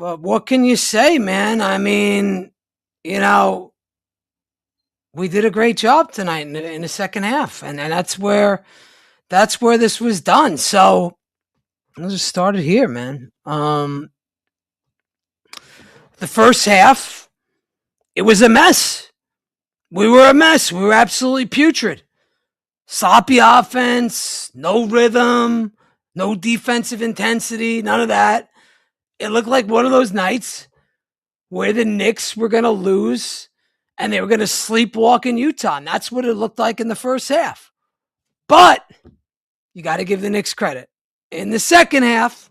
But what can you say, man? I mean, you know, we did a great job tonight in the second half, and that's where this was done. So let's just start it here, man. The first half, it was a mess. We were a mess. We were absolutely putrid. Sloppy offense, no rhythm, no defensive intensity, none of that. It looked like one of those nights where the Knicks were going to lose and they were going to sleepwalk in Utah. And that's what it looked like in the first half. But you got to give the Knicks credit. In the second half,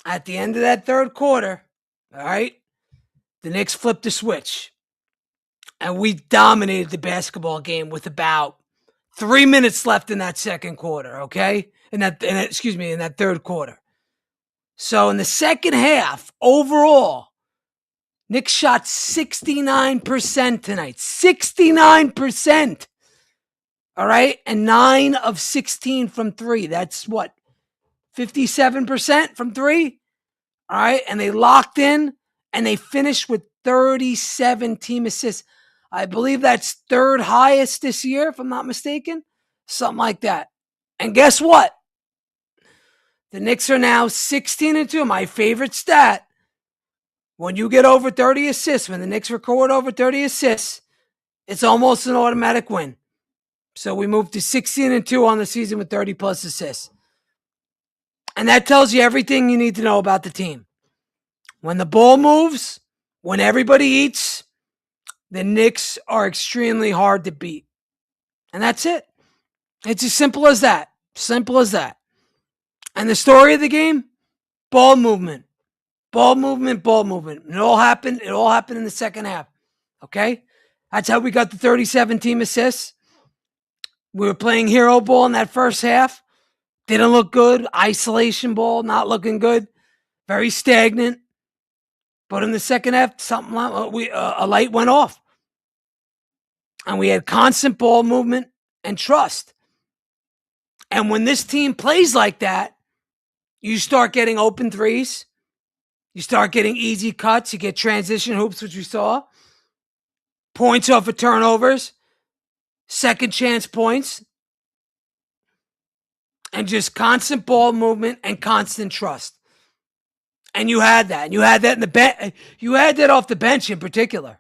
at the end of that third quarter, all right, the Knicks flipped the switch. And we dominated the basketball game with about 3 minutes left in that second quarter, okay? In that third quarter. So in the second half, overall, Knicks shot 69% tonight. 69%. All right? And 9 of 16 from 3. That's what? 57% from 3? All right? And they locked in, and they finished with 37 team assists. I believe that's third highest this year, if I'm not mistaken. Something like that. And guess what? The Knicks are now 16-2. My favorite stat. When you get over 30 assists, when the Knicks record over 30 assists, it's almost an automatic win. So we moved to 16-2 on the season with 30 plus assists. And that tells you everything you need to know about the team. When the ball moves, when everybody eats, the Knicks are extremely hard to beat. And that's it. It's as simple as that. Simple as that. And the story of the game, ball movement. Ball movement, ball movement. It all happened in the second half. Okay? That's how we got the 37 team assists. We were playing hero ball in that first half. Didn't look good. Isolation ball, not looking good. Very stagnant. But in the second half, a light went off. And we had constant ball movement and trust. And when this team plays like that, you start getting open threes. You start getting easy cuts. You get transition hoops, which we saw. Points off of turnovers. Second chance points. And just constant ball movement and constant trust. And you had that. And you had that in the bench. You had that off the bench in particular.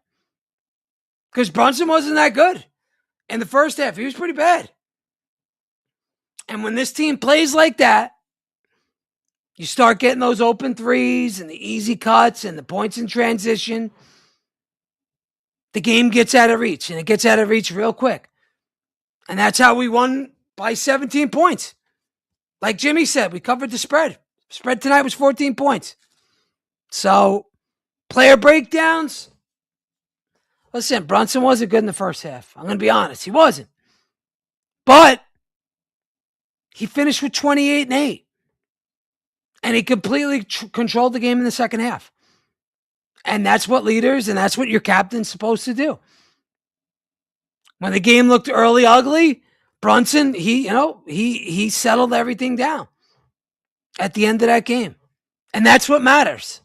Because Brunson wasn't that good in the first half. He was pretty bad. And when this team plays like that, you start getting those open threes and the easy cuts and the points in transition. The game gets out of reach, and it gets out of reach real quick. And that's how we won by 17 points. Like Jimmy said, we covered the spread. Spread tonight was 14 points. So, player breakdowns. Listen, Brunson wasn't good in the first half. I'm going to be honest. He wasn't. But he finished with 28 and 8. And he completely controlled the game in the second half. And that's what leaders and that's what your captain's supposed to do. When the game looked early ugly, Brunson, he settled everything down at the end of that game. And that's what matters.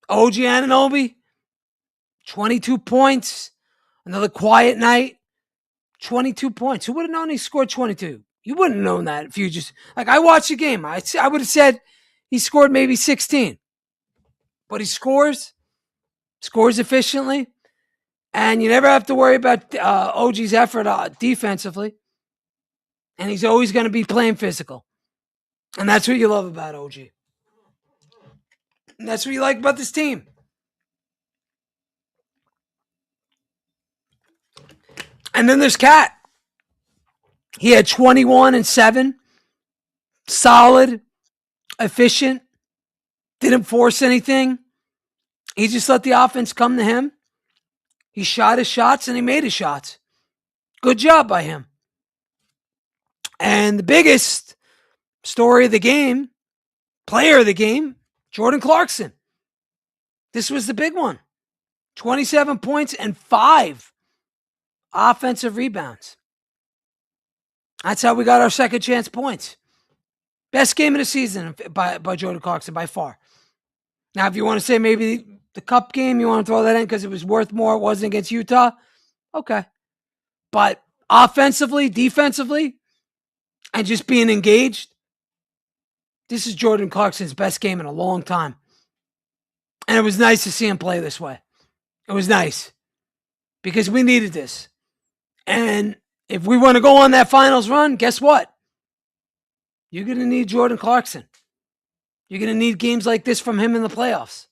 OG Anunoby, 22 points. Another quiet night, 22 points. Who would have known he scored 22? You wouldn't have known that if you just... Like, I watched the game. I would have said he scored maybe 16. But he scores efficiently. And you never have to worry about OG's effort defensively. And he's always going to be playing physical. And that's what you love about OG. And that's what you like about this team. And then there's Cat. He had 21 and 7. Solid. Efficient. Didn't force anything. He just let the offense come to him. He shot his shots and he made his shots. Good job by him. And the biggest story of the game, player of the game, Jordan Clarkson. This was the big one. 27 points and 5 offensive rebounds. That's how we got our second chance points. Best game of the season by Jordan Clarkson by far. Now, if you want to say maybe the cup game, you want to throw that in because it was worth more, it wasn't against Utah, okay. But offensively, defensively, and just being engaged, this is Jordan Clarkson's best game in a long time. And it was nice to see him play this way. It was nice because we needed this. And if we want to go on that finals run, guess what? You're going to need Jordan Clarkson. You're going to need games like this from him in the playoffs.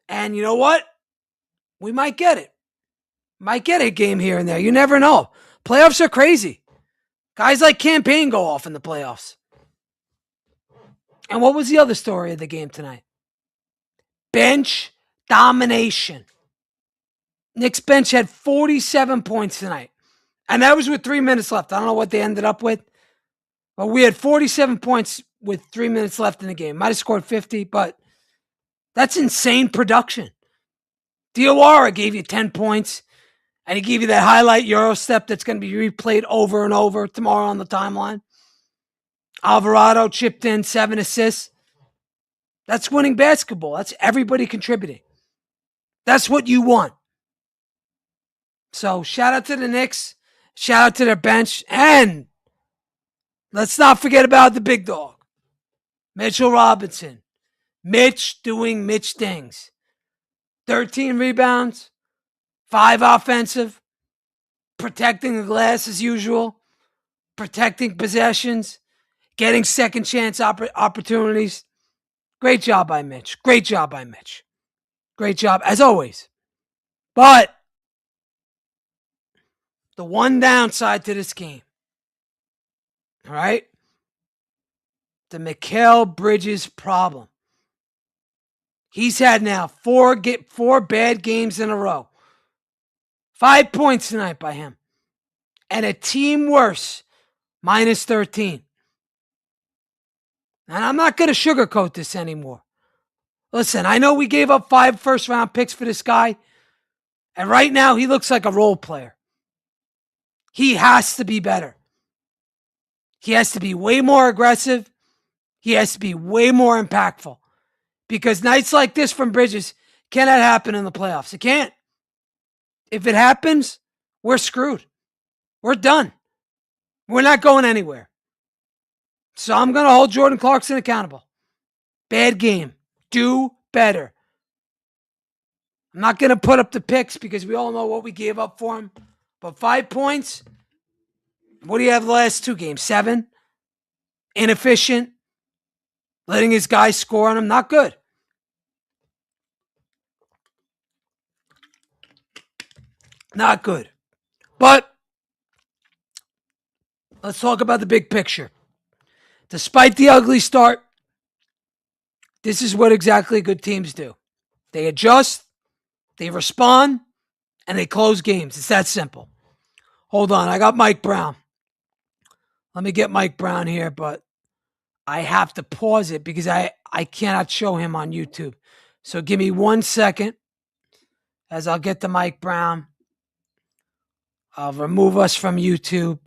And you know what? We might get it. Might get a game here and there. You never know. Playoffs are crazy. Guys like Campaign go off in the playoffs. And what was the other story of the game tonight? Bench domination. Knicks bench had 47 points tonight. And that was with 3 minutes left. I don't know what they ended up with. But we had 47 points with 3 minutes left in the game. Might have scored 50, but that's insane production. Diawara gave you 10 points, and he gave you that highlight Euro step that's going to be replayed over and over tomorrow on the timeline. Alvarado chipped in 7 assists. That's winning basketball. That's everybody contributing. That's what you want. So shout out to the Knicks. Shout out to their bench. And let's not forget about the big dog, Mitchell Robinson. Mitch doing Mitch things. 13 rebounds, 5 offensive, protecting the glass as usual, protecting possessions, getting second chance opportunities. Great job by Mitch. Great job by Mitch. Great job, as always. But the one downside to this game, all right? The Mikal Bridges problem. He's had now 4 bad games in a row. 5 points tonight by him. And a team worse, minus 13. And I'm not going to sugarcoat this anymore. Listen, I know we gave up 5 first-round picks for this guy. And right now, he looks like a role player. He has to be better. He has to be way more aggressive. He has to be way more impactful. Because nights like this from Bridges cannot happen in the playoffs. It can't. If it happens, we're screwed. We're done. We're not going anywhere. So I'm going to hold Jordan Clarkson accountable. Bad game. Do better. I'm not going to put up the picks because we all know what we gave up for him. But 5 points. What do you have the last 2 games? 7? Inefficient. Letting his guys score on him. Not good. Not good. But let's talk about the big picture. Despite the ugly start, this is what exactly good teams do. They adjust, they respond, and they close games. It's that simple. Hold on, I got Mike Brown. Let me get Mike Brown here, but I have to pause it because I cannot show him on YouTube. So give me 1 second as I'll get to Mike Brown. I'll remove us from YouTube